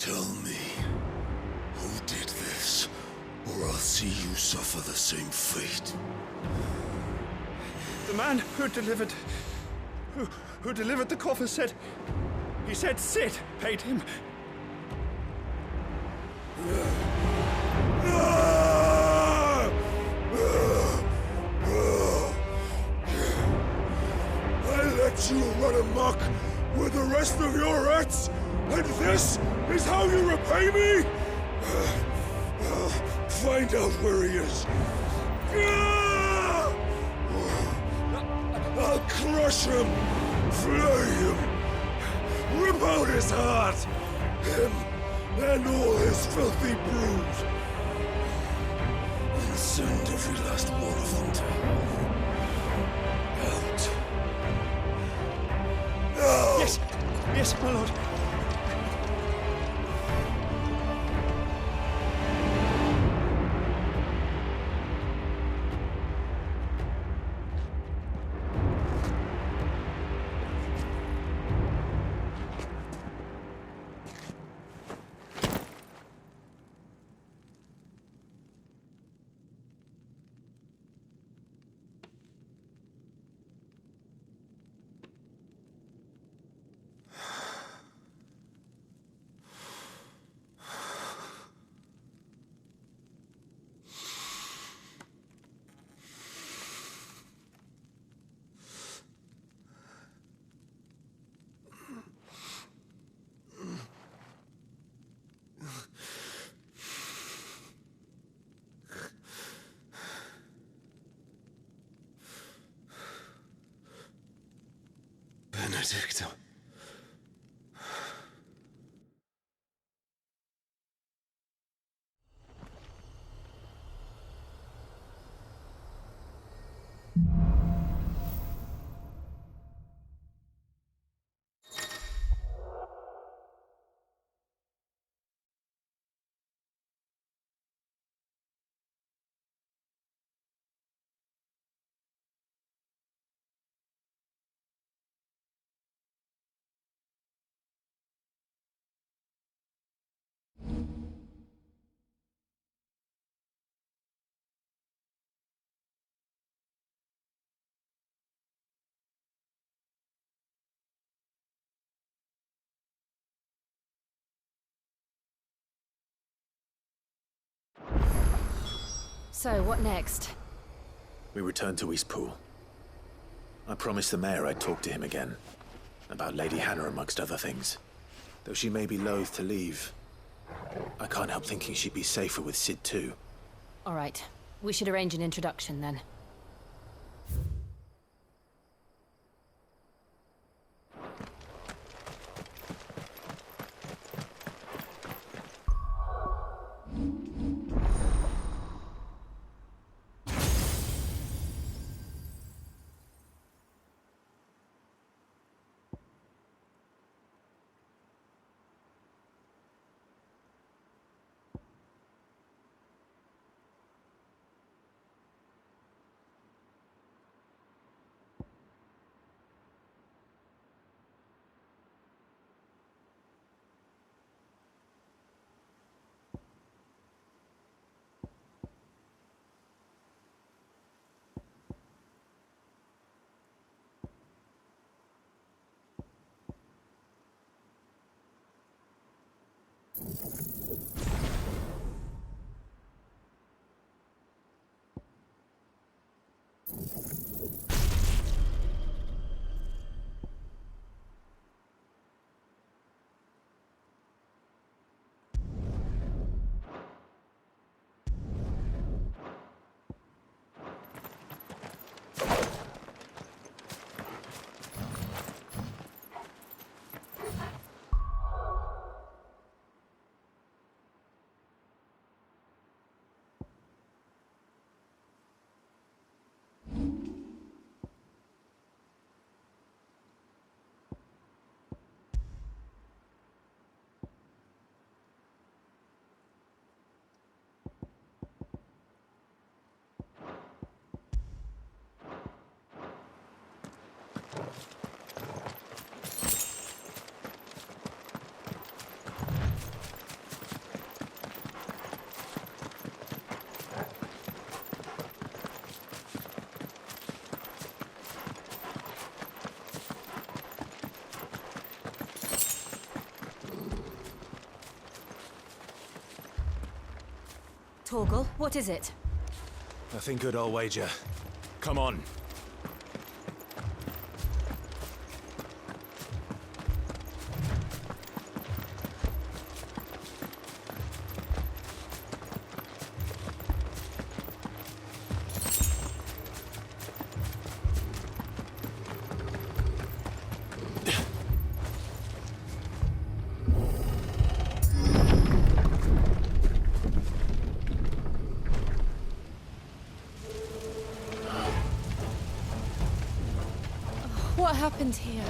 Tell me, who did this, or I'll see you suffer the same fate. The man who delivered the coffer said... He said Sid paid him. I let you run amok with the rest of your rats, and this is how you repay me? Find out where he is. I'll crush him, flay him, rip out his heart, him and all his filthy brood, and send every last one of them to hell. Out. Now! Yes, yes, my lord. Benedicta. So, what next? We return to Eastpool. I promised the mayor I'd talk to him again. About Lady Hannah amongst other things. Though she may be loath to leave, I can't help thinking she'd be safer with Sid too. Alright, we should arrange an introduction then. Torgal, what is it? Nothing good, I'll wager. Come on. What happened here?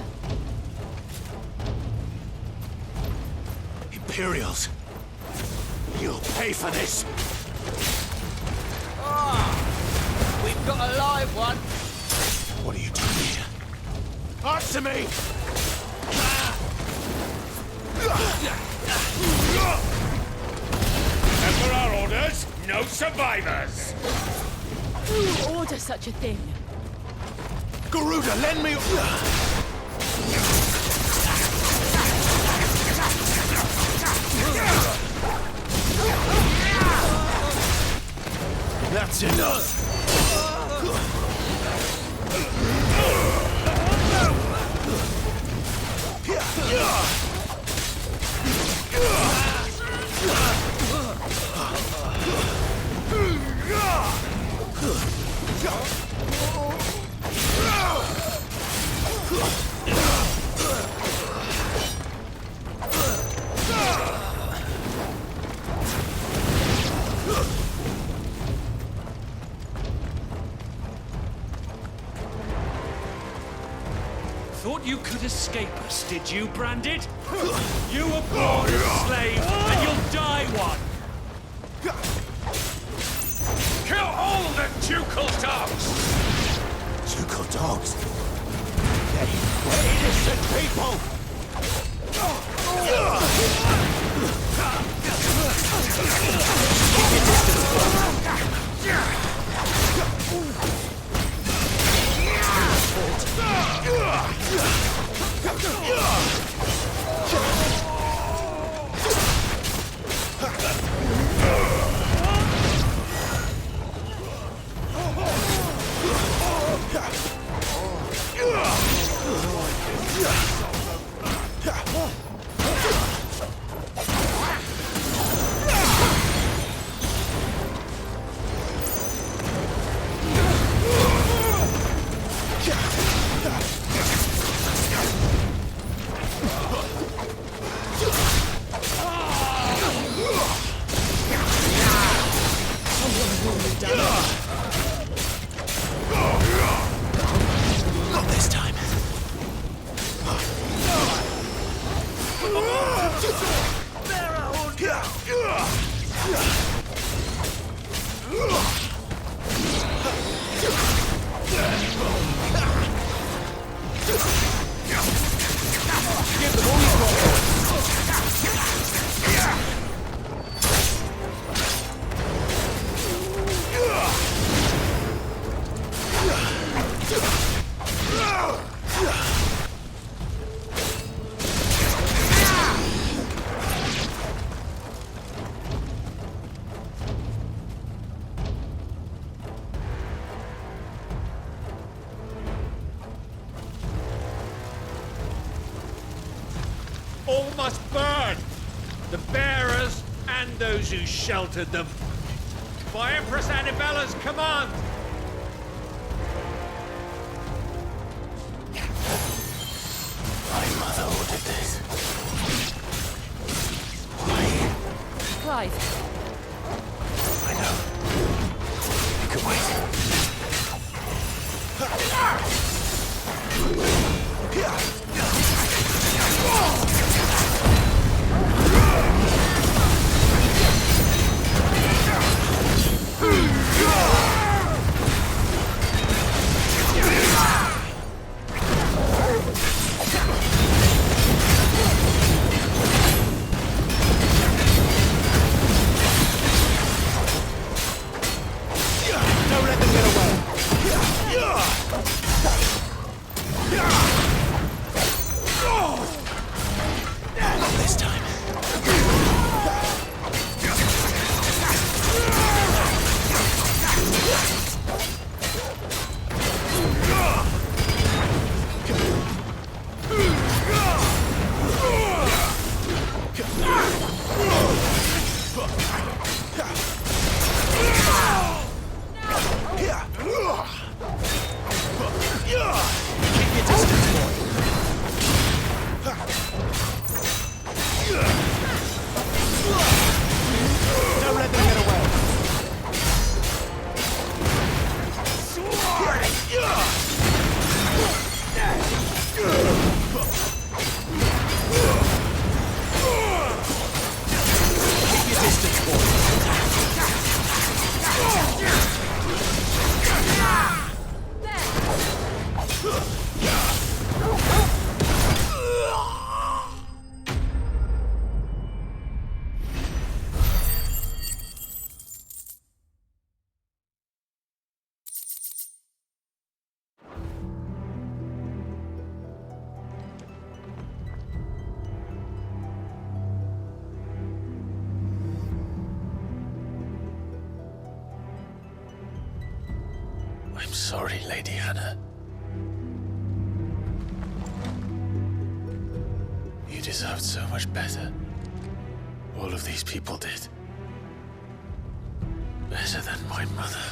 Imperials! You'll pay for this! We've got a live one. What are you doing here? Answer me! Emperor orders, no survivors! Who order such a thing? Garuda, lend me... That's enough! Thought you could escape us, did you, Branded? You were born a slave, and you'll die one! Kill all the ducal dogs! Ducal dogs? They're innocent people! Not this time. Give them all you've got. All must burn! The bearers and those who sheltered them. By Empress Isabella's command! My mother ordered this. Why? Clive. I know. You can wait. Don't let them get away. Don't let them get away. Keep your distance, boy. I'm sorry, Lady Hannah. You deserved so much better. All of these people did. Better than my mother.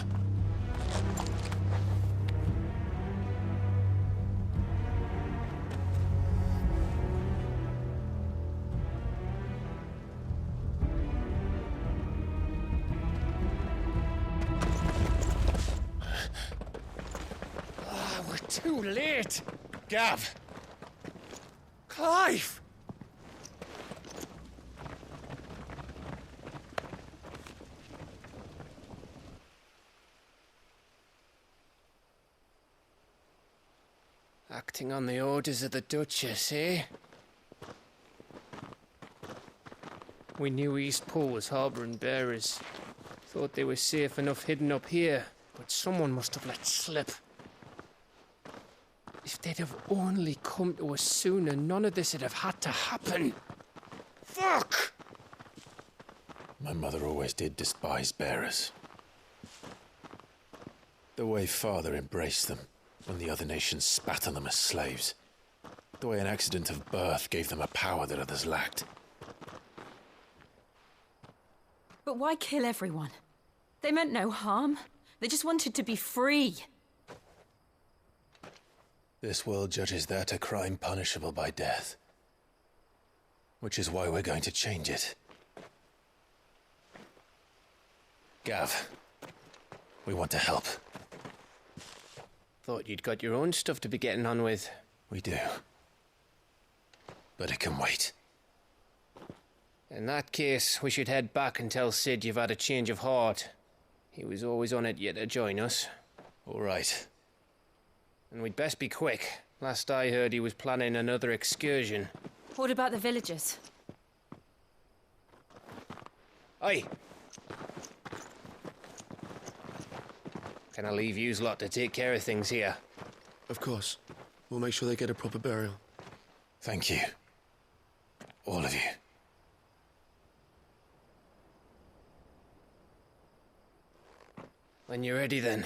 Too late! Gav! Clive! Acting on the orders of the Duchess, eh? We knew Eastpool was harbouring bearers. Thought they were safe enough hidden up here, but someone must have let slip. If they'd have only come to us sooner, none of this would have had to happen. Fuck! My mother always did despise bearers. The way Father embraced them, when the other nations spat on them as slaves. The way an accident of birth gave them a power that others lacked. But why kill everyone? They meant no harm. They just wanted to be free. This world judges that a crime punishable by death. Which is why we're going to change it. Gav, we want to help. Thought you'd got your own stuff to be getting on with. We do. But it can wait. In that case, we should head back and tell Sid you've had a change of heart. He was always on it yet to join us. All right. And we'd best be quick. Last I heard, he was planning another excursion. What about the villagers? Aye. Can I leave yous lot to take care of things here? Of course. We'll make sure they get a proper burial. Thank you. All of you. When you're ready, then.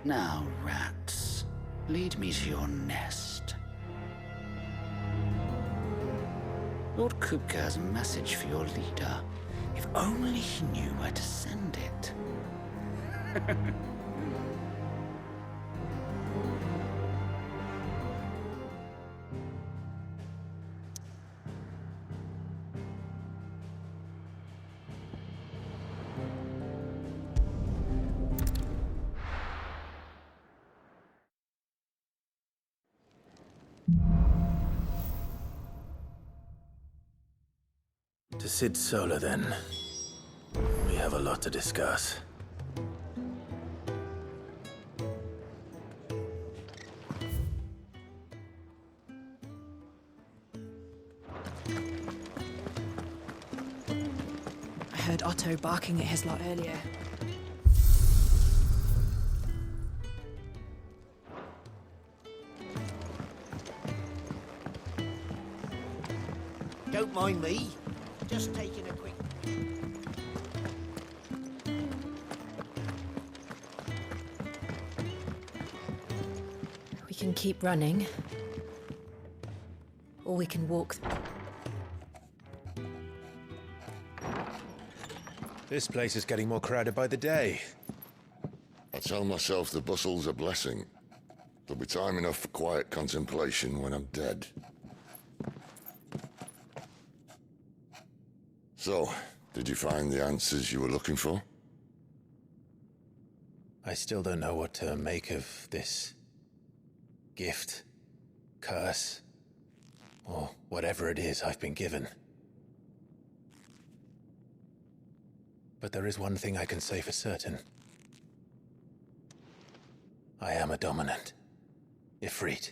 Now, rats, lead me to your nest. Lord Kupka has a message for your leader. If only he knew where to send it. To Sid Solar, then. We have a lot to discuss. I heard Otto barking at his lot earlier. Don't mind me. Just taking a quick... We can keep running. Or we can walk... This place is getting more crowded by the day. I tell myself the bustle's a blessing. There'll be time enough for quiet contemplation when I'm dead. So, did you find the answers you were looking for? I still don't know what to make of this gift, curse, or whatever it is I've been given. But there is one thing I can say for certain. I am a dominant, Ifrit.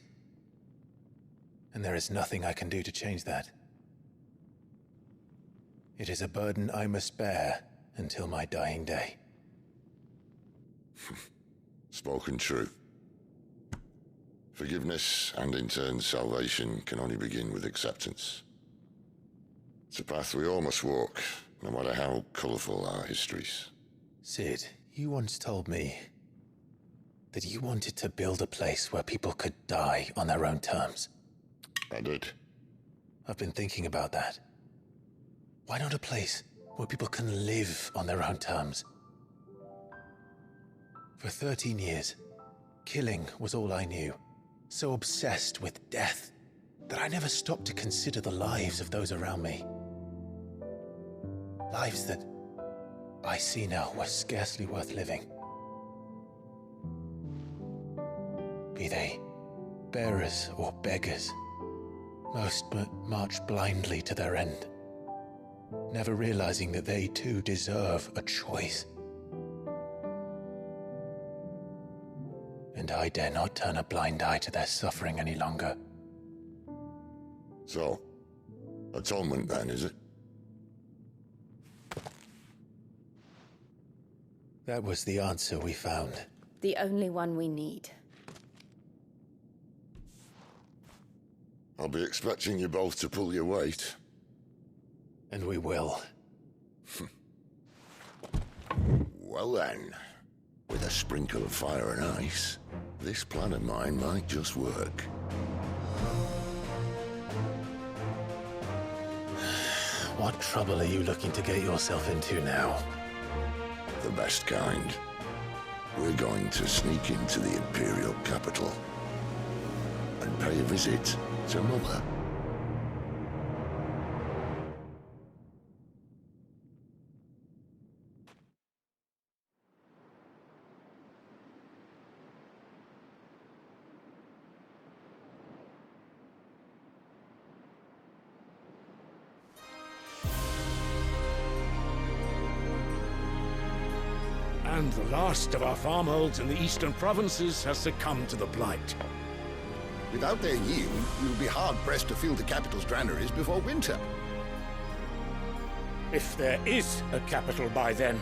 And there is nothing I can do to change that. It is a burden I must bear until my dying day. Spoken true. Forgiveness, and in turn salvation, can only begin with acceptance. It's a path we all must walk, no matter how colourful our histories. Sid, you once told me that you wanted to build a place where people could die on their own terms. I did. I've been thinking about that. Why not a place where people can live on their own terms? For 13 years, killing was all I knew. So obsessed with death that I never stopped to consider the lives of those around me. Lives that I see now were scarcely worth living. Be they bearers or beggars, most march blindly to their end, never realizing that they too deserve a choice. And I dare not turn a blind eye to their suffering any longer. So, atonement then, is it? That was the answer we found. The only one we need. I'll be expecting you both to pull your weight. And we will. Well then, with a sprinkle of fire and ice, this plan of mine might just work. What trouble are you looking to get yourself into now? The best kind. We're going to sneak into the Imperial capital and pay a visit to Mother. And the last of our farmholds in the eastern provinces has succumbed to the blight. Without their yield, you'll be hard-pressed to fill the capital's granaries before winter. If there is a capital by then,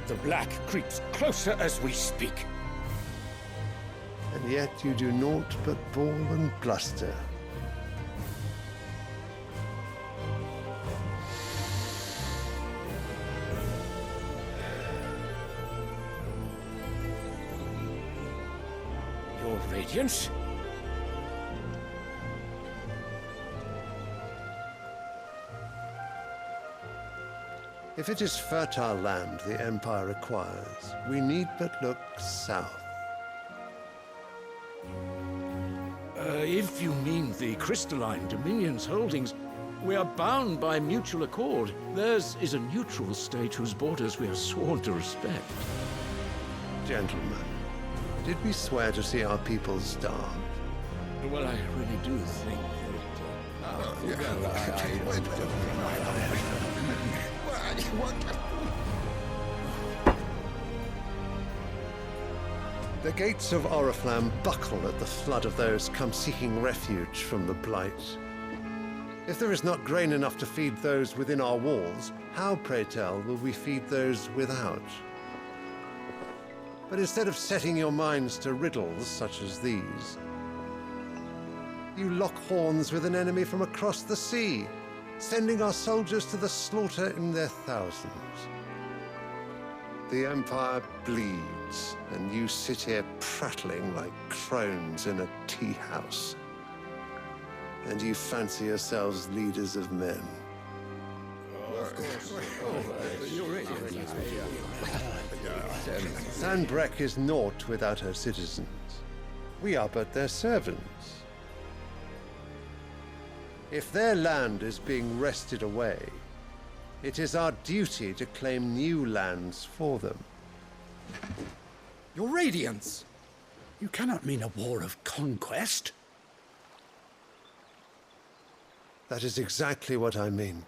the black creeps closer as we speak. And yet you do naught but bawl and bluster. Your Radiance? If it is fertile land the Empire acquires, we need but look south. If you mean the crystalline Dominion's holdings, we are bound by mutual accord. Theirs is a neutral state whose borders we are sworn to respect. Gentlemen, did we swear to see our people starve? Well, I really do think The gates of Oriflamme buckle at the flood of those come seeking refuge from the blight. If there is not grain enough to feed those within our walls, how, pray tell, will we feed those without? But instead of setting your minds to riddles such as these, you lock horns with an enemy from across the sea, sending our soldiers to the slaughter in their thousands. The Empire bleeds, and you sit here prattling like crones in a tea house. And you fancy yourselves leaders of men. Sanbreque is naught without her citizens. We are but their servants. If their land is being wrested away, it is our duty to claim new lands for them. Your Radiance! You cannot mean a war of conquest. That is exactly what I mean.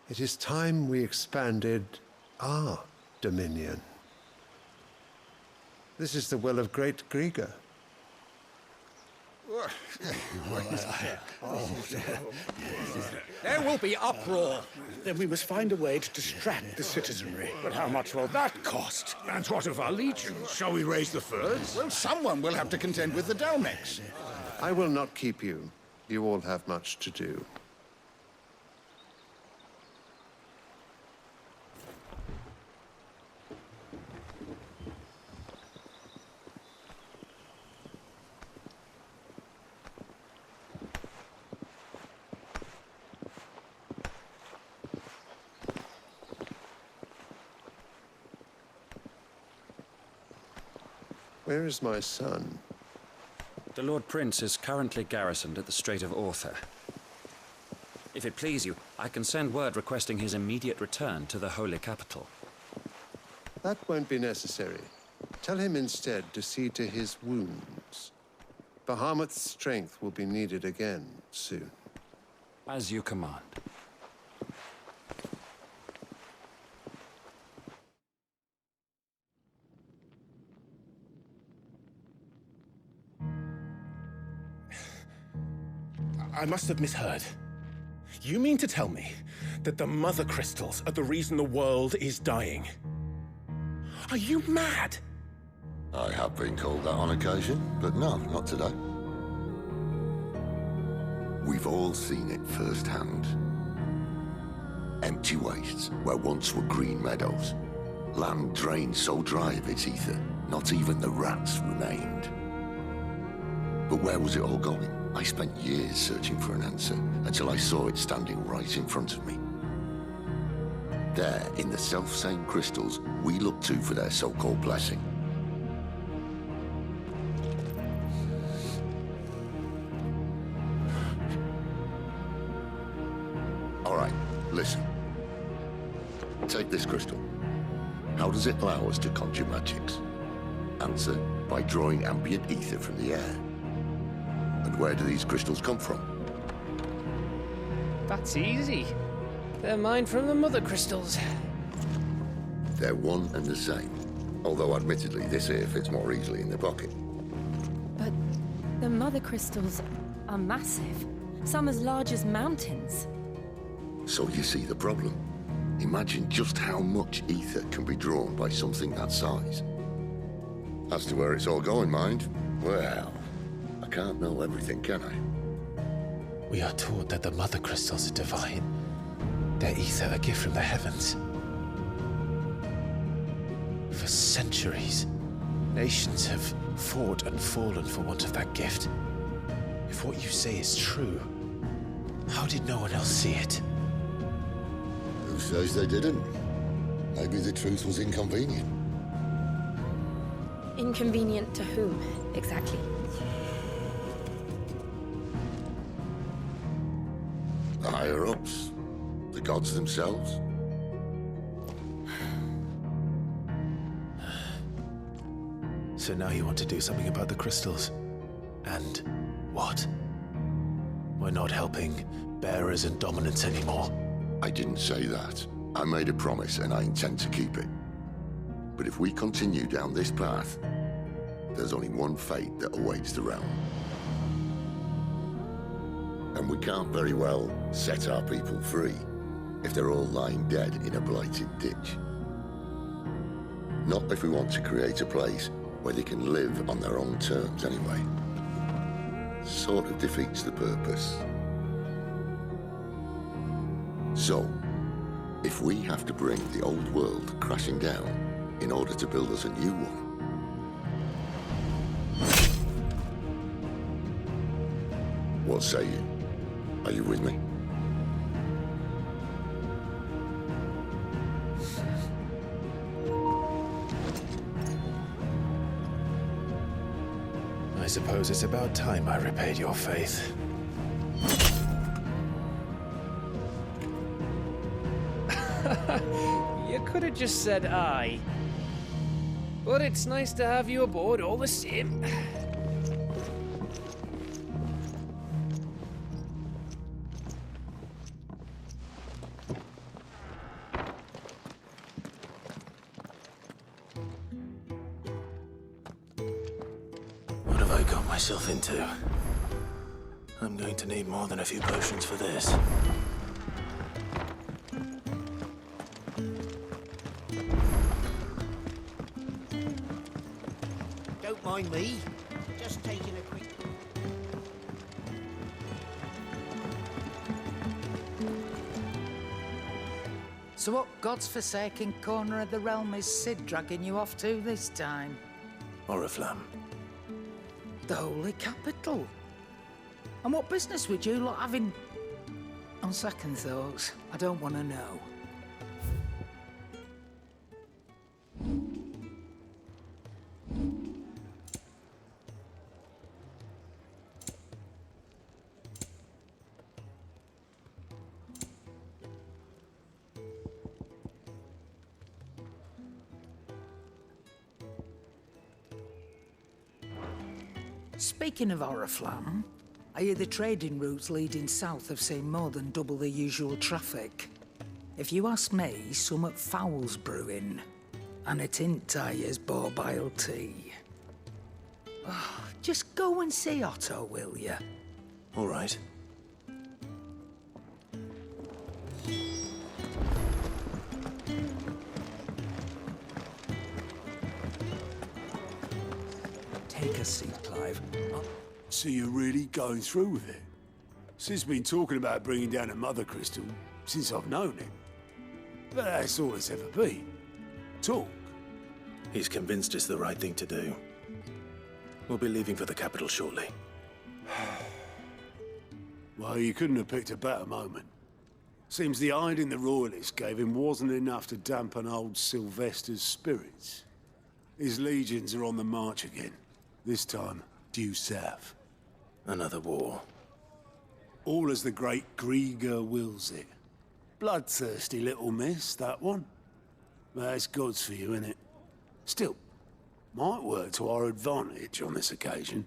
It is time we expanded our dominion. This is the will of great Grieger. There will be uproar. Then we must find a way to distract the citizenry. But how much will that cost? And what of our legions? Shall we raise the furs? Well, someone will have to contend with the Dalmex. I will not keep you. You all have much to do. Where is my son? The Lord Prince is currently garrisoned at the Strait of Arthur. If it please you, I can send word requesting his immediate return to the Holy Capital. That won't be necessary. Tell him instead to see to his wounds. Bahamut's strength will be needed again soon. As you command. I must have misheard. You mean to tell me that the Mother Crystals are the reason the world is dying? Are you mad? I have been called that on occasion, but no, not today. We've all seen it firsthand. Empty wastes where once were green meadows. Land drained so dry of its ether, not even the rats remained. But where was it all going? I spent years searching for an answer, until I saw it standing right in front of me. There, in the self-same crystals we look to for their so-called blessing. All right, listen. Take this crystal. How does it allow us to conjure magics? Answer, by drawing ambient ether from the air. And where do these crystals come from? That's easy. They're mine from the Mother Crystals. They're one and the same. Although admittedly, this here fits more easily in the pocket. But the Mother Crystals are massive. Some as large as mountains. So you see the problem. Imagine just how much ether can be drawn by something that size. As to where it's all going, mind, well, I can't know everything, can I? We are taught that the Mother Crystals are divine. Their ether a gift from the heavens. For centuries, nations have fought and fallen for want of that gift. If what you say is true, how did no one else see it? Who says they didn't? Maybe the truth was inconvenient. Inconvenient to whom, exactly? The higher-ups? The gods themselves? So now you want to do something about the crystals? And what? We're not helping bearers and dominants anymore. I didn't say that. I made a promise and I intend to keep it. But if we continue down this path, there's only one fate that awaits the realm. And we can't very well set our people free if they're all lying dead in a blighted ditch. Not if we want to create a place where they can live on their own terms anyway. Sort of defeats the purpose. So, if we have to bring the old world crashing down in order to build us a new one, what say you? Are you with me? suppose it's about time I repaid your faith. You could have just said aye. But it's nice to have you aboard all the same. What have I got myself into? I'm going to need more than a few potions for this. Don't mind me. Just taking a quick... So what God's forsaken corner of the realm is Sid dragging you off to this time? Oriflamme. The Holy Capital. And what business would you lot having? On second thoughts, I don't want to know. Speaking of Oriflamme, I hear the trading routes leading south have seen more than double the usual traffic. If you ask me, summat foul's brewing. And it ain't Tyre's borbile tea. Oh, just go and see Otto, will ya? All right. Take a seat, Clive. So you're really going through with it? Sid's been talking about bringing down a mother crystal since I've known him. But that's all it's ever been. Talk. He's convinced it's the right thing to do. We'll be leaving for the capital shortly. Well, you couldn't have picked a better moment. Seems the hiding the royalists gave him wasn't enough to dampen old Sylvester's spirits. His legions are on the march again. This time, due south. Another war. All as the great Grieger wills it. Bloodthirsty little miss, that one. But that's God's for you, innit? Still, might work to our advantage on this occasion.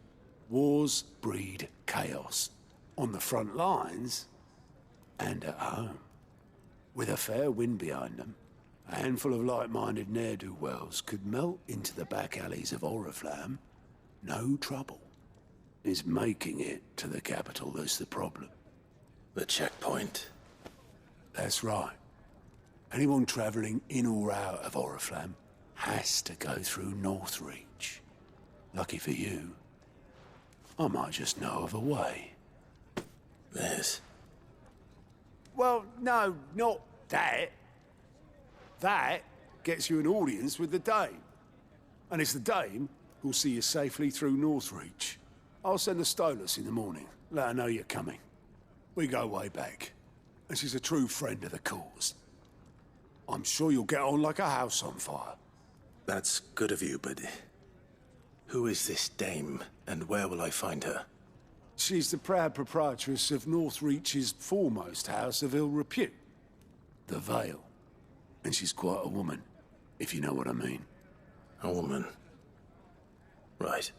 Wars breed chaos. On the front lines, and at home. With a fair wind behind them, a handful of like-minded ne'er-do-wells could melt into the back alleys of Oriflamme. No trouble. It's making it to the capital that's the problem. The checkpoint. That's right. Anyone travelling in or out of Oriflamme has to go through Northreach. Lucky for you, I might just know of a way. This? Well, no, not that. That gets you an audience with the Dame. And it's the Dame who'll see you safely through Northreach. I'll send the Stolas in the morning, let her know you're coming. We go way back, and she's a true friend of the cause. I'm sure you'll get on like a house on fire. That's good of you, but who is this Dame, and where will I find her? She's the proud proprietress of Northreach's foremost house of ill repute, the Vale. And she's quite a woman, if you know what I mean. A woman? Right.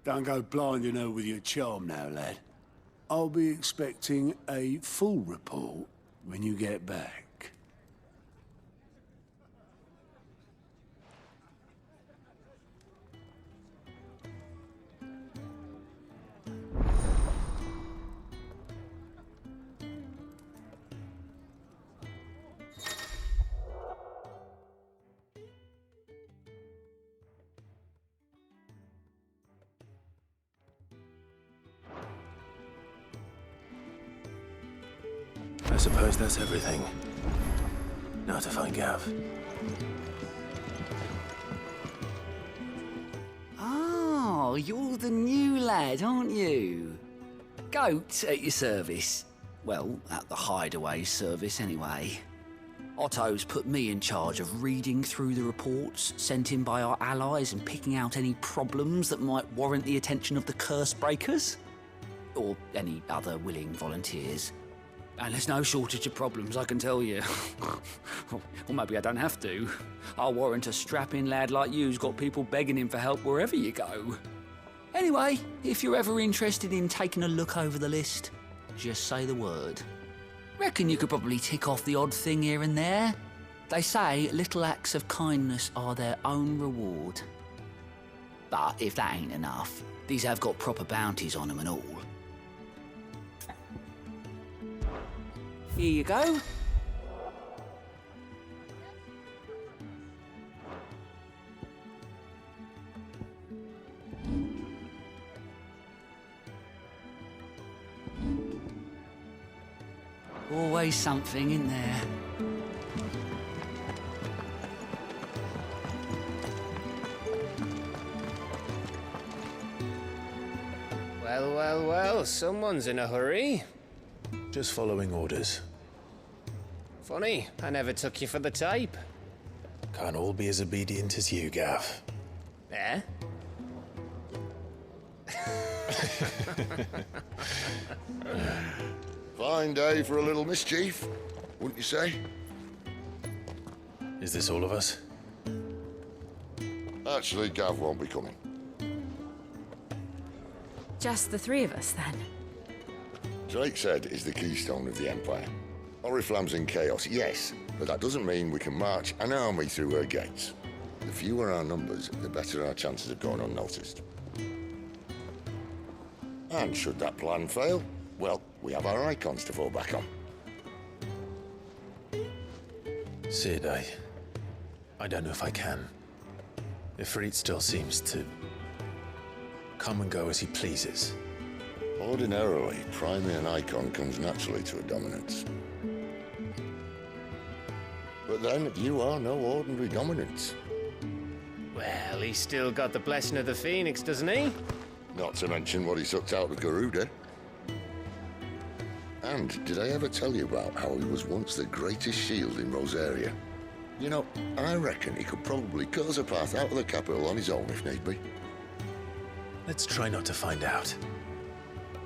Don't go blinding her with your charm now, lad. I'll be expecting a full report when you get back. I suppose that's everything. Now to find Gav. Oh, you're the new lad, aren't you? Goat at your service. Well, at the hideaway service, anyway. Otto's put me in charge of reading through the reports sent in by our allies and picking out any problems that might warrant the attention of the curse breakers. Or any other willing volunteers. And there's no shortage of problems, I can tell you. Or maybe I don't have to. I'll warrant a strapping lad like you's got people begging him for help wherever you go. Anyway, if you're ever interested in taking a look over the list, just say the word. Reckon you could probably tick off the odd thing here and there. They say little acts of kindness are their own reward. But if that ain't enough, these have got proper bounties on them and all. Here you go. Always something in there. Well, well, well, someone's in a hurry. Just following orders. Funny, I never took you for the type. Can't all be as obedient as you, Gav. Eh? Fine day for a little mischief, wouldn't you say? Is this all of us? Actually, Gav won't be coming. Just the three of us, then? Drake's Head is the keystone of the Empire. Oriflamme's in chaos, yes, but that doesn't mean we can march an army through her gates. The fewer our numbers, the better our chances of going unnoticed. And should that plan fail, well, we have our Eikons to fall back on. Sid, I don't know if I can. Ifrit still seems to come and go as he pleases. Ordinarily, priming an Eikon comes naturally to a dominance. But then, you are no ordinary dominance. Well, he's still got the blessing of the Phoenix, doesn't he? Not to mention what he sucked out of Garuda. And did I ever tell you about how he was once the greatest shield in Rosaria? You know, I reckon he could probably cut us a path out of the capital on his own if need be. Let's try not to find out.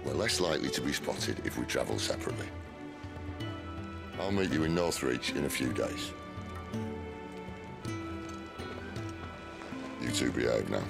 We're less likely to be spotted if we travel separately. I'll meet you in Northreach in a few days. You two behave now.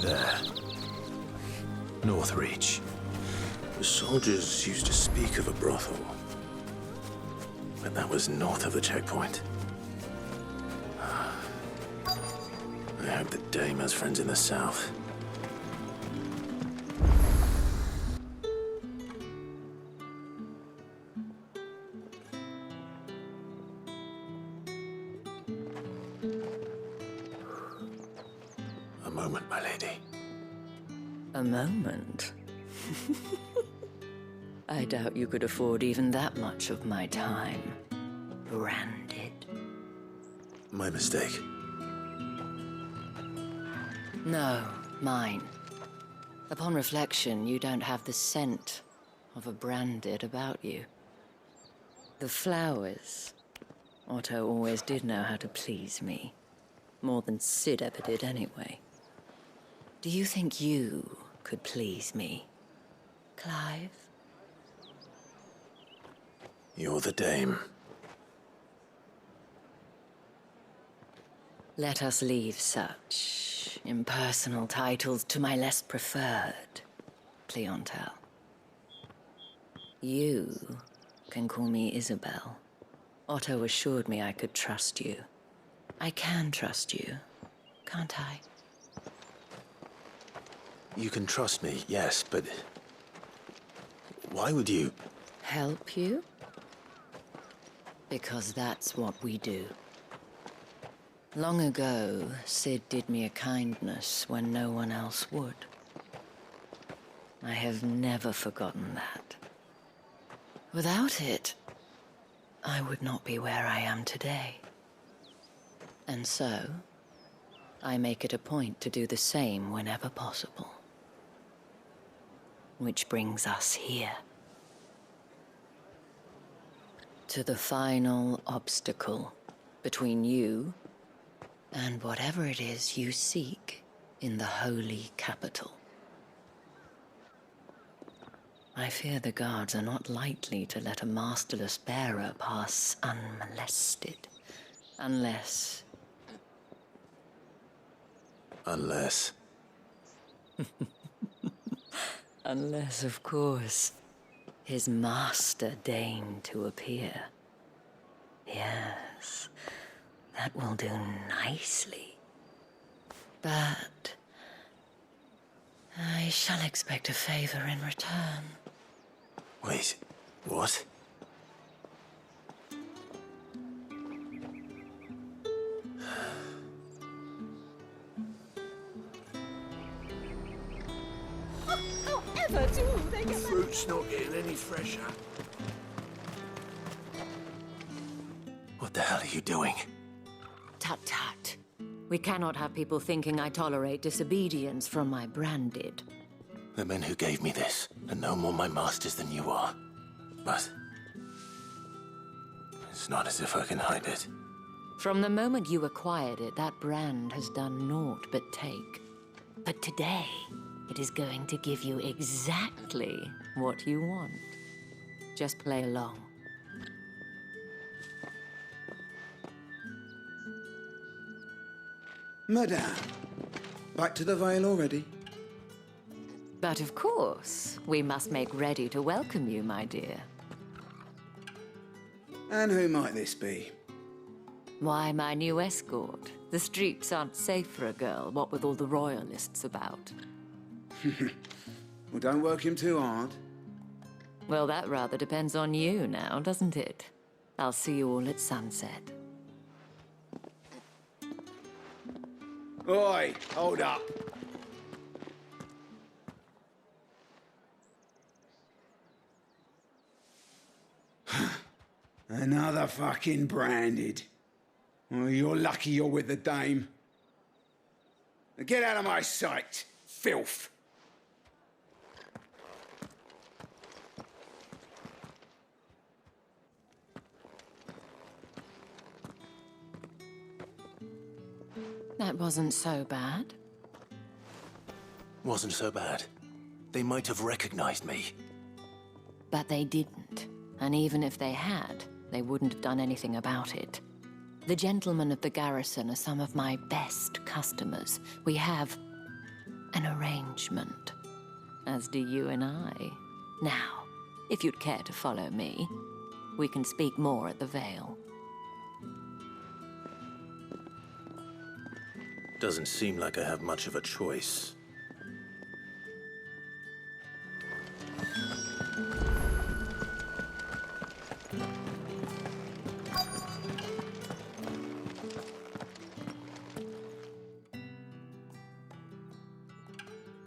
There. Northreach. The soldiers used to speak of a brothel. But that was north of the checkpoint. I hope that Dame has friends in the south. A moment. I doubt you could afford even that much of my time. Branded. My mistake. No, mine. Upon reflection, you don't have the scent of a branded about you. The flowers. Otto always did know how to please me. More than Sid ever did anyway. Do you think you could please me, Clive? You're the dame. Let us leave such impersonal titles to my less preferred clientele. You can call me Isabel. Otto assured me I could trust you. I can trust you, can't I? You can trust me, yes, but... why would you... Help you? Because that's what we do. Long ago, Sid did me a kindness when no one else would. I have never forgotten that. Without it, I would not be where I am today. And so, I make it a point to do the same whenever possible. Which brings us here. To the final obstacle between you and whatever it is you seek in the holy capital. I fear the guards are not likely to let a masterless bearer pass unmolested. Unless... Unless... Unless, of course, his master deigned to appear. Yes, that will do nicely. But... I shall expect a favor in return. Wait, what? However do they get Fruit's not getting any fresher. What the hell are you doing? Tut tut. We cannot have people thinking I tolerate disobedience from my branded. The men who gave me this are no more my masters than you are. But... it's not as if I can hide it. From the moment you acquired it, that brand has done naught but take. But today, it is going to give you exactly what you want. Just play along. Madame, back to the Vale already? But of course, we must make ready to welcome you, my dear. And who might this be? Why, my new escort. The streets aren't safe for a girl, what with all the royalists about. Well, don't work him too hard. Well, that rather depends on you now, doesn't it? I'll see you all at sunset. Oi, hold up. Another fucking branded. Well, you're lucky you're with the dame. Now get out of my sight, filth. That wasn't so bad. Wasn't so bad. They might have recognized me. But they didn't. And even if they had, they wouldn't have done anything about it. The gentlemen of the garrison are some of my best customers. We have an arrangement, as do you and I. Now, if you'd care to follow me, we can speak more at the Vale. Doesn't seem like I have much of a choice.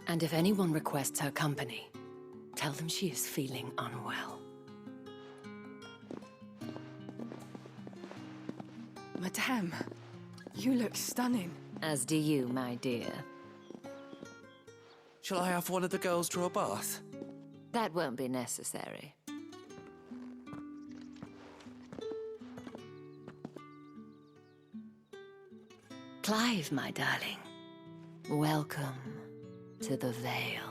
And if anyone requests her company, Tell them she is feeling unwell. Madame, you look stunning. As do you, my dear. Shall I have one of the girls draw a bath? That won't be necessary. Clive, my darling. Welcome to the Vale.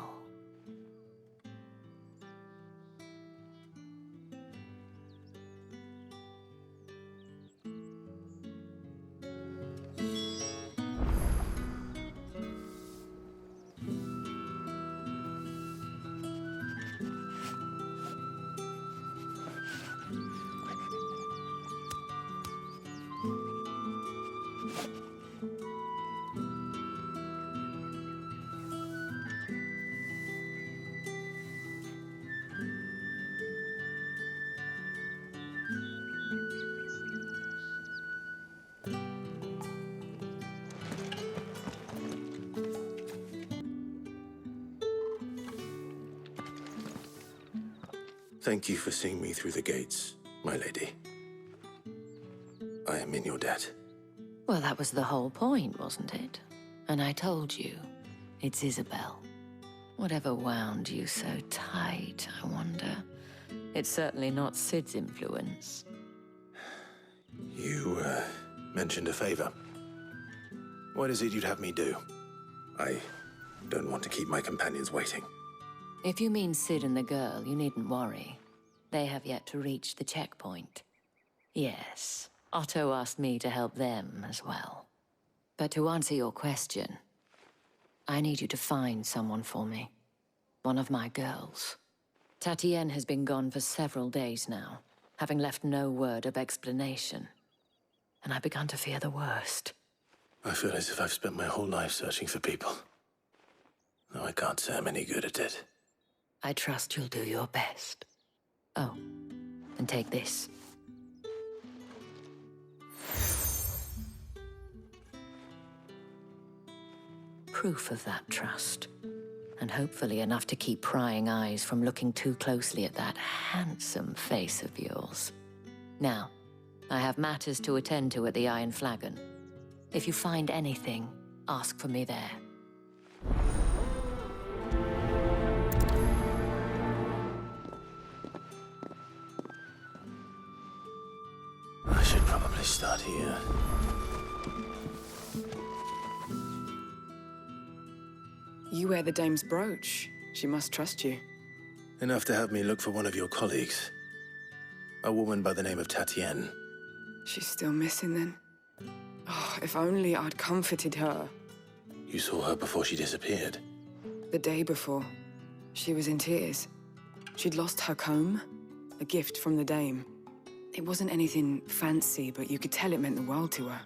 Thank you for seeing me through the gates, my lady. I am in your debt. Well, that was the whole point, wasn't it? And I told you, it's Isabel. Whatever wound you so tight, I wonder. It's certainly not Sid's influence. You, mentioned a favor. What is it you'd have me do? I don't want to keep my companions waiting. If you mean Sid and the girl, you needn't worry. They have yet to reach the checkpoint. Yes, Otto asked me to help them as well. But to answer your question, I need you to find someone for me. One of my girls. Tatienne has been gone for several days now, having left no word of explanation. And I've begun to fear the worst. I feel as if I've spent my whole life searching for people. Though I can't say I'm any good at it. I trust you'll do your best. Oh, and take this. Proof of that trust. And hopefully enough to keep prying eyes from looking too closely at that handsome face of yours. Now, I have matters to attend to at the Iron Flagon. If you find anything, ask for me there. I should probably start here. You wear the dame's brooch. She must trust you. Enough to have me look for one of your colleagues. A woman by the name of Tatienne. She's still missing then. Oh, if only I'd comforted her. You saw her before she disappeared? The day before. She was in tears. She'd lost her comb, a gift from the dame. It wasn't anything fancy, but you could tell it meant the world to her.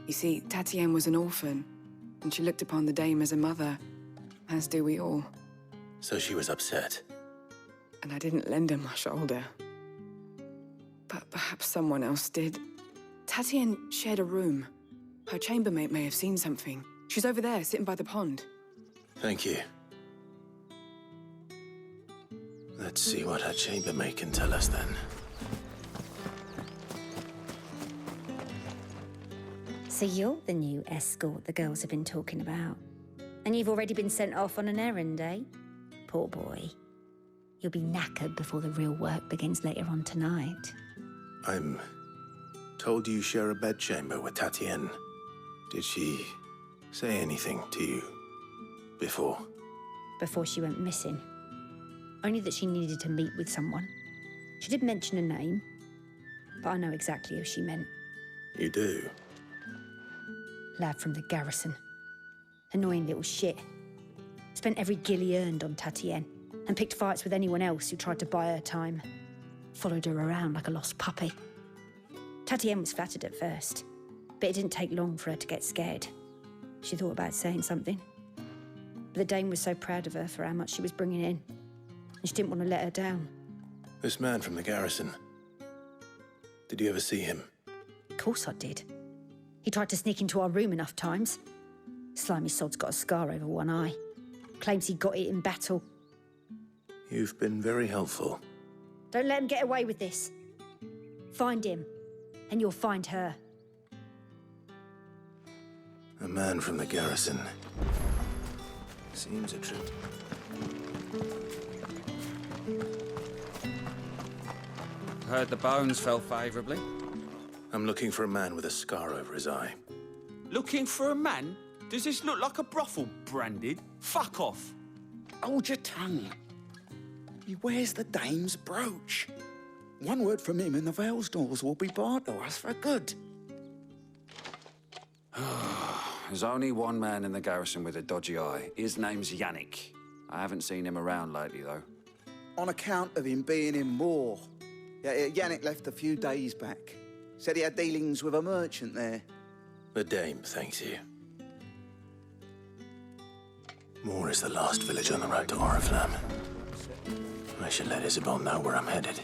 You see, Tatienne was an orphan, and she looked upon the dame as a mother, as do we all. So she was upset. And I didn't lend her my shoulder. But perhaps someone else did. Tatienne shared a room. Her chambermaid may have seen something. She's over there, sitting by the pond. Thank you. Let's see what her chambermaid can tell us then. So you're the new escort the girls have been talking about. And you've already been sent off on an errand, eh? Poor boy. You'll be knackered before the real work begins later on tonight. I'm told you share a bedchamber with Tatienne. Did she say anything to you before? Before she went missing. Only that she needed to meet with someone. She did mention a name, but I know exactly who she meant. You do? Lad from the garrison. Annoying little shit. Spent every guil he earned on Tatienne, and picked fights with anyone else who tried to buy her time. Followed her around like a lost puppy. Tatienne was flattered at first, but it didn't take long for her to get scared. She thought about saying something. But the dame was so proud of her for how much she was bringing in, and she didn't want to let her down. This man from the garrison. Did you ever see him? Of course I did. He tried to sneak into our room enough times. Slimy sod's got a scar over one eye. Claims he got it in battle. You've been very helpful. Don't let him get away with this. Find him, and you'll find her. A man from the garrison. Seems a trip. Heard the bones fell favorably. I'm looking for a man with a scar over his eye. Looking for a man? Does this look like a brothel, Branded? Fuck off. Hold your tongue. He wears the dame's brooch. One word from him and the Vale's doors will be barred to us for good. There's only one man in the garrison with a dodgy eye. His name's Yannick. I haven't seen him around lately, though. On account of him being in war. Yeah, Yannick left a few days back. Said he had dealings with a merchant there. The dame thanks you. Moor is the last village on the road to Oriflamme. I should let Isabel know where I'm headed.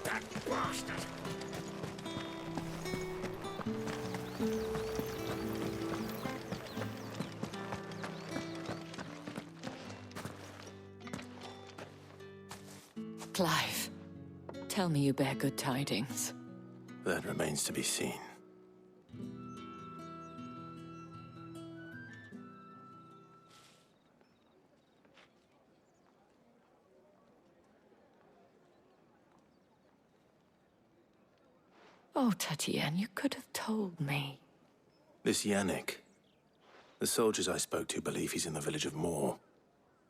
That bastard! Clive, tell me you bear good tidings. That remains to be seen. Oh, Tatienne, you could have told me. This Yannick. The soldiers I spoke to believe he's in the village of Moor.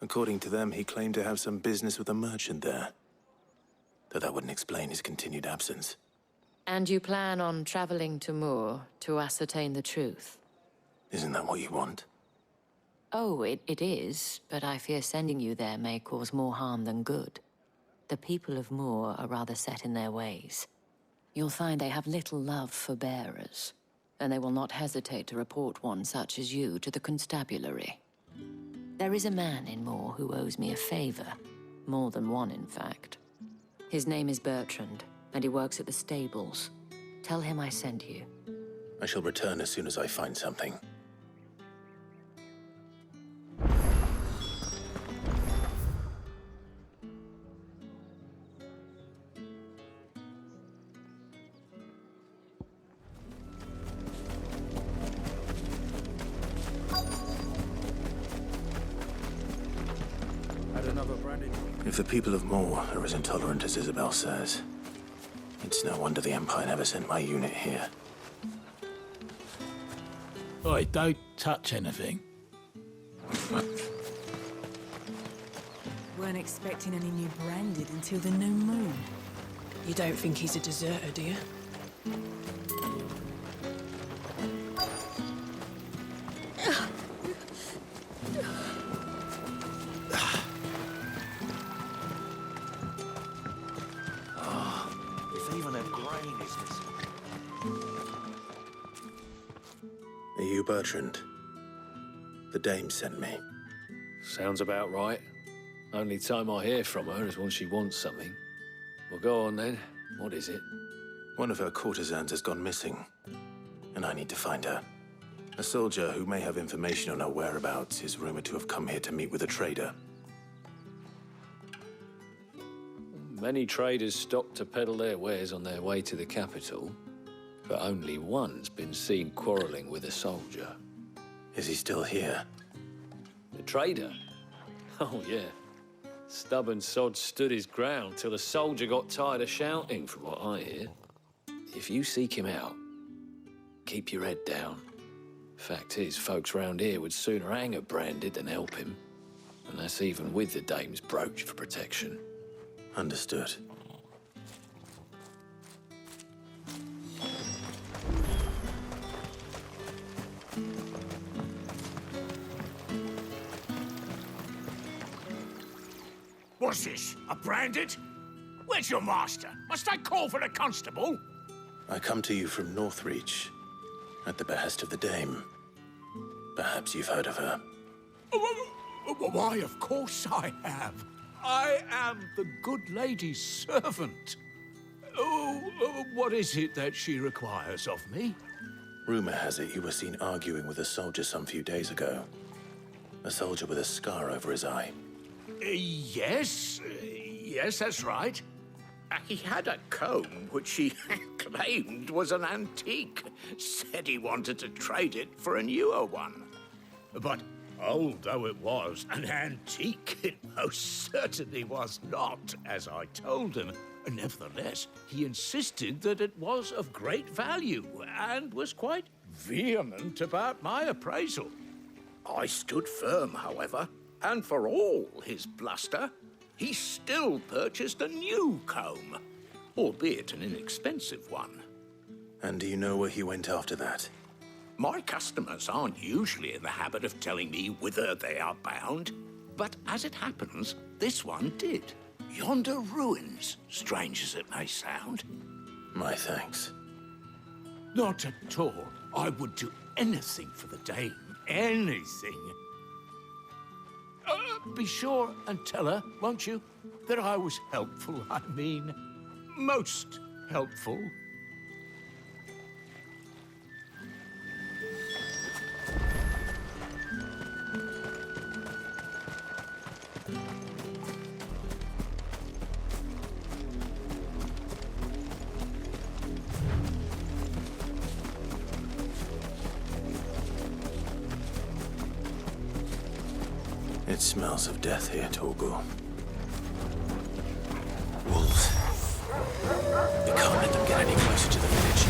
According to them, he claimed to have some business with a merchant there. Though that wouldn't explain his continued absence. And you plan on traveling to Moor to ascertain the truth? Isn't that what you want? Oh, it is, but I fear sending you there may cause more harm than good. The people of Moor are rather set in their ways. You'll find they have little love for bearers, and they will not hesitate to report one such as you to the constabulary. There is a man in Moor who owes me a favor. More than one, in fact. His name is Bertrand, and he works at the stables. Tell him I sent you. I shall return as soon as I find something. If the people of Moor are as intolerant as Isabel says, it's no wonder the Empire never sent my unit here. Oi, don't touch anything. Weren't expecting any new Branded until the new moon. You don't think he's a deserter, do you? Are you Bertrand? The dame sent me. Sounds about right. Only time I hear from her is when she wants something. Well, go on then. What is it? One of her courtesans has gone missing, and I need to find her. A soldier who may have information on her whereabouts is rumored to have come here to meet with a trader. Many traders stop to peddle their wares on their way to the capital, but only one's been seen quarreling with a soldier. Is he still here? The trader? Oh, yeah. Stubborn sod stood his ground till the soldier got tired of shouting, from what I hear. If you seek him out, keep your head down. Fact is, folks round here would sooner hang a Branded than help him. And that's even with the dame's brooch for protection. Understood. What's this? A Branded? Where's your master? Must I call for the constable? I come to you from Northreach. At the behest of the Dame. Perhaps you've heard of her. Why, of course I have. I am the good lady's servant. What is it that she requires of me? Rumor has it you were seen arguing with a soldier some few days ago. A soldier with a scar over his eye. Yes, that's right. He had a comb which he claimed was an antique. Said he wanted to trade it for a newer one. But old though it was, an antique it most certainly was not, as I told him. Nevertheless, he insisted that it was of great value and was quite vehement about my appraisal. I stood firm, however, and for all his bluster, he still purchased a new comb, albeit an inexpensive one. And do you know where he went after that? My customers aren't usually in the habit of telling me whither they are bound, but as it happens, this one did. Yonder ruins, strange as it may sound. My thanks. Not at all. I would do anything for the Dame. Anything. Be sure and tell her, won't you, that I was helpful. I mean, most helpful. It smells of death here, Torgal. Wolves. We can't let them get any closer to the village.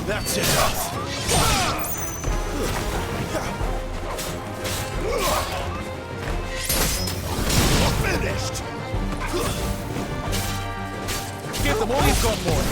That's enough. Finished. Give them all you've got, boy.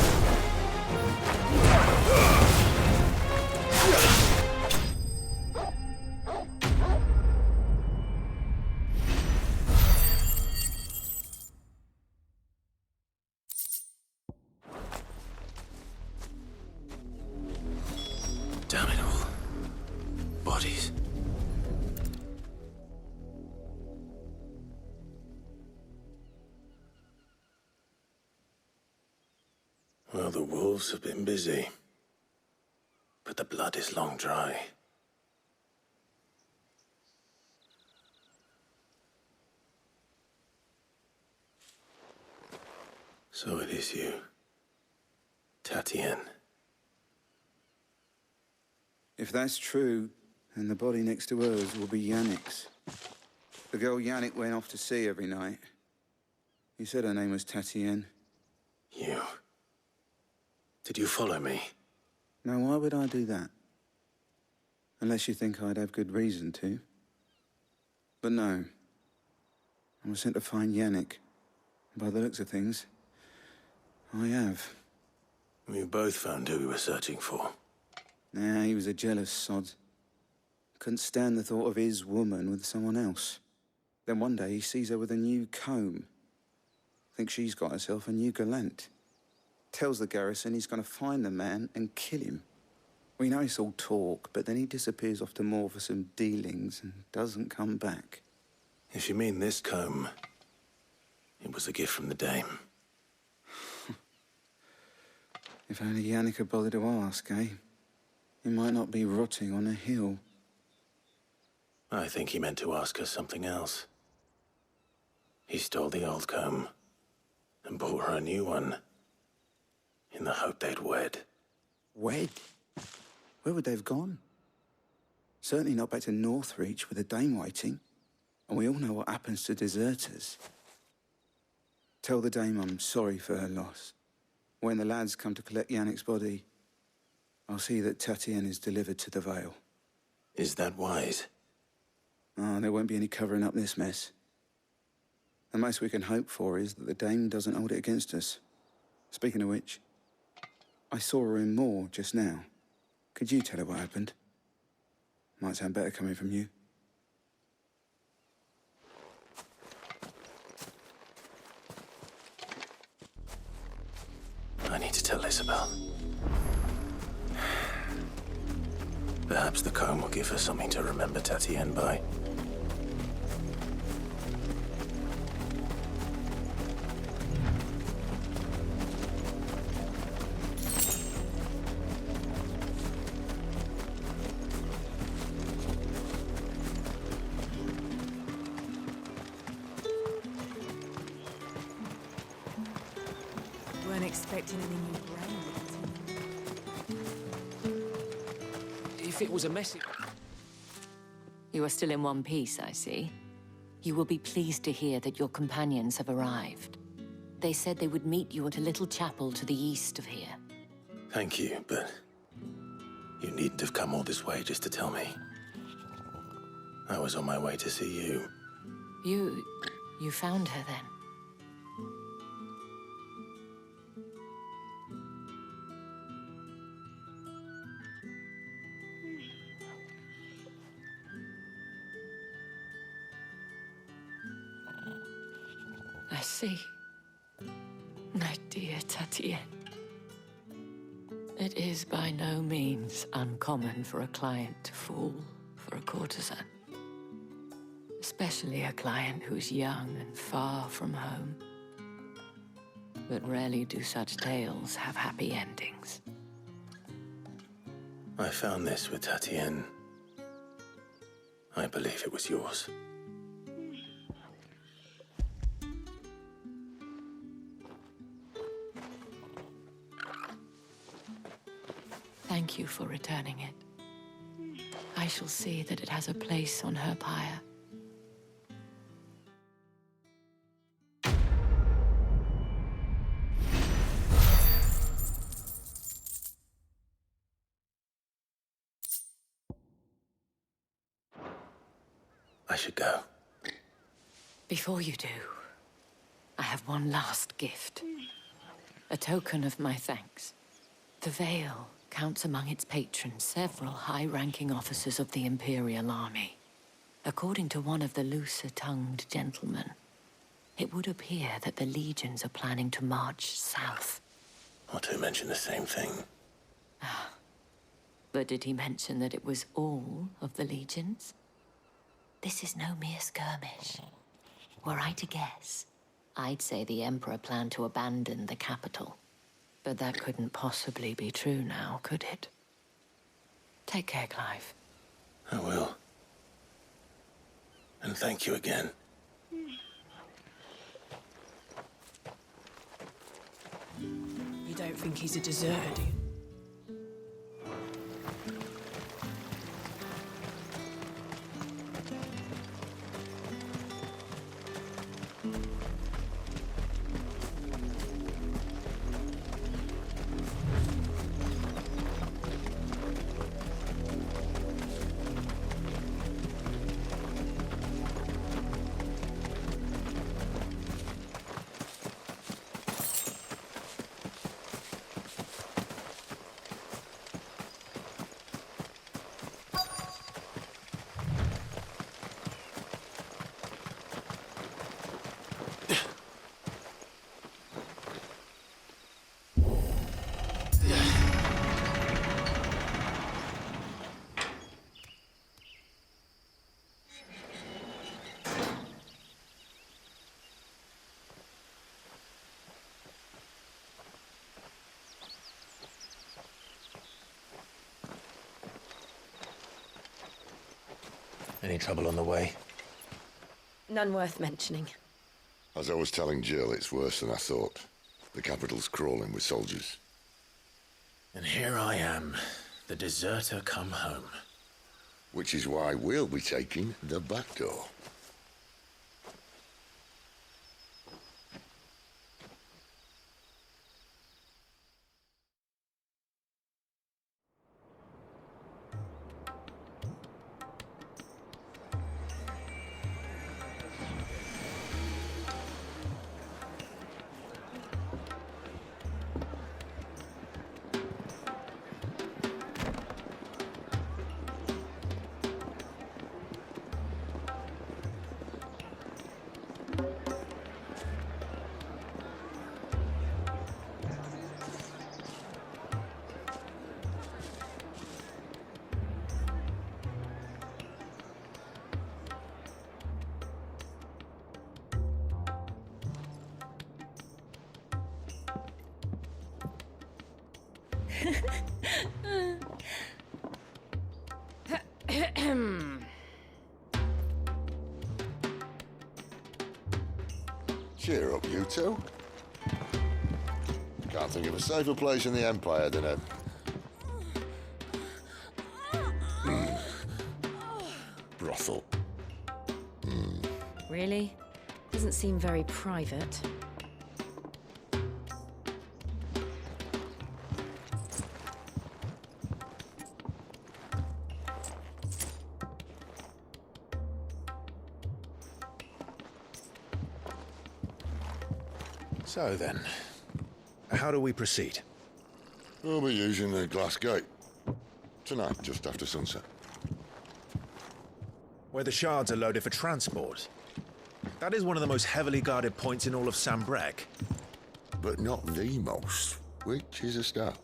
Damn it all. Bodies. Well, the wolves have been busy. But the blood is long dry. So it is you, Tatien. If that's true, then the body next to hers will be Yannick's. The girl Yannick went off to sea every night. He said her name was Tatien. You. Did you follow me? Now, why would I do that? Unless you think I'd have good reason to. But no. I was sent to find Yannick. By the looks of things, I have. We both found who we were searching for. Nah, he was a jealous sod. Couldn't stand the thought of his woman with someone else. Then one day he sees her with a new comb. Thinks she's got herself a new gallant. Tells the garrison he's going to find the man and kill him. We know it's all talk, but then he disappears off to Moor for some dealings and doesn't come back. If you mean this comb, it was a gift from the Dame. If only Yannick had bothered to ask, eh? He might not be rotting on a hill. I think he meant to ask her something else. He stole the old comb and bought her a new one in the hope they'd wed. Wed? Where would they have gone? Certainly not back to Northreach with the Dame waiting. And we all know what happens to deserters. Tell the Dame I'm sorry for her loss. When the lads come to collect Yannick's body, I'll see that Tatien is delivered to the Vale. Is that wise? Oh, there won't be any covering up this mess. The most we can hope for is that the Dame doesn't hold it against us. Speaking of which, I saw her in Moor just now. Could you tell her what happened? Might sound better coming from you. I need to tell Isabel. Perhaps the comb will give her something to remember Tatienne by. Weren't expecting any new brand. If it was a message... You are still in one piece, I see. You will be pleased to hear that your companions have arrived. They said they would meet you at a little chapel to the east of here. Thank you, but you needn't have come all this way just to tell me. I was on my way to see you. You found her then? I see. My dear Tatienne. It is by no means uncommon for a client to fall for a courtesan. Especially a client who's young and far from home. But rarely do such tales have happy endings. I found this with Tatienne. I believe it was yours. Thank you for returning it. I shall see that it has a place on her pyre. I should go. Before you do, I have one last gift. A token of my thanks. The Veil counts among its patrons several high-ranking officers of the Imperial Army. According to one of the looser-tongued gentlemen, it would appear that the legions are planning to march south. Otto mentioned the same thing. But did he mention that it was all of the legions? This is no mere skirmish. Were I to guess, I'd say the Emperor planned to abandon the capital. But that couldn't possibly be true now, could it? Take care, Clive. I will. And thank you again. You don't think he's a deserter, do you? Any trouble on the way? None worth mentioning. As I was telling Jill, it's worse than I thought. The capital's crawling with soldiers. And here I am, the deserter come home. Which is why we'll be taking the back door. Cheer up, you two. Can't think of a safer place in the Empire than a... brothel. Really? Doesn't seem very private. So then, how do we proceed? We'll be using the glass gate. Tonight, just after sunset. Where the shards are loaded for transport. That is one of the most heavily guarded points in all of Sambrec. But not the most, which is a start.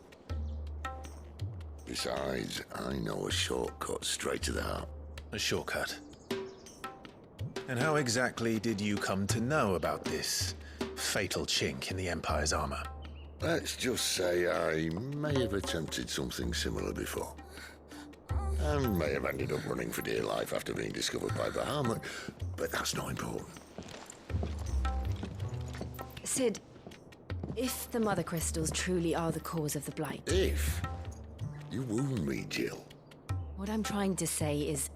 Besides, I know a shortcut straight to the heart. A shortcut? And how exactly did you come to know about this fatal chink in the Empire's armor? Let's just say I may have attempted something similar before. And may have ended up running for dear life after being discovered by Bahamut, but that's not important. Sid, if the Mother Crystals truly are the cause of the Blight... If? You wound me, Jill. What I'm trying to say is,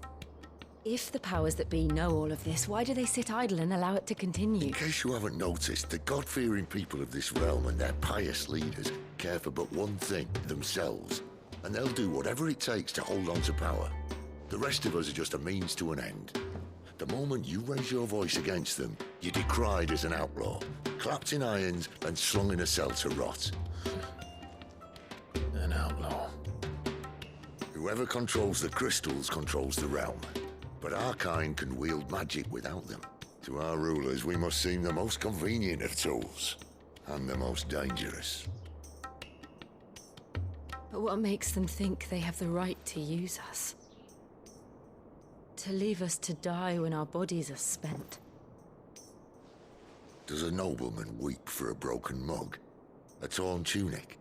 if the powers that be know all of this, why do they sit idle and allow it to continue? In case you haven't noticed, the God-fearing people of this realm and their pious leaders care for but one thing, themselves. And they'll do whatever it takes to hold on to power. The rest of us are just a means to an end. The moment you raise your voice against them, you're decried as an outlaw, clapped in irons and slung in a cell to rot. An outlaw. Whoever controls the crystals controls the realm. But our kind can wield magic without them. To our rulers, we must seem the most convenient of tools, and the most dangerous. But what makes them think they have the right to use us? To leave us to die when our bodies are spent? Does a nobleman weep for a broken mug? A torn tunic?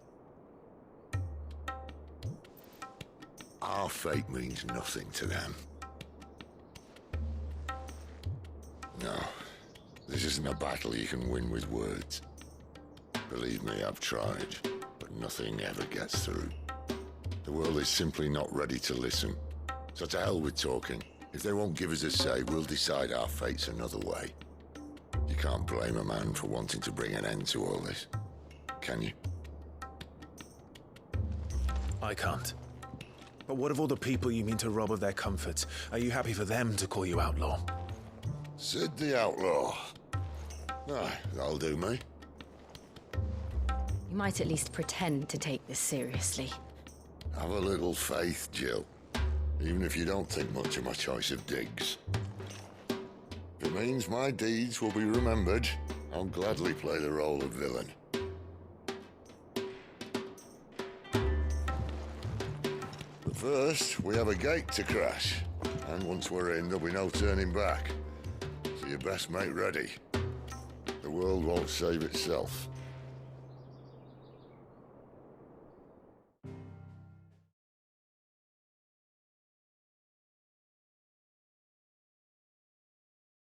Our fate means nothing to them. No, this isn't a battle you can win with words. Believe me, I've tried, but nothing ever gets through. The world is simply not ready to listen. So to hell with talking. If they won't give us a say, we'll decide our fates another way. You can't blame a man for wanting to bring an end to all this, can you? I can't. But what of all the people you mean to rob of their comforts? Are you happy for them to call you outlaw? Sid the Outlaw. Aye, that'll do me. You might at least pretend to take this seriously. Have a little faith, Jill. Even if you don't think much of my choice of digs. If it means my deeds will be remembered, I'll gladly play the role of villain. But first, we have a gate to crash. And once we're in, there'll be no turning back. So you best make ready. The world won't save itself.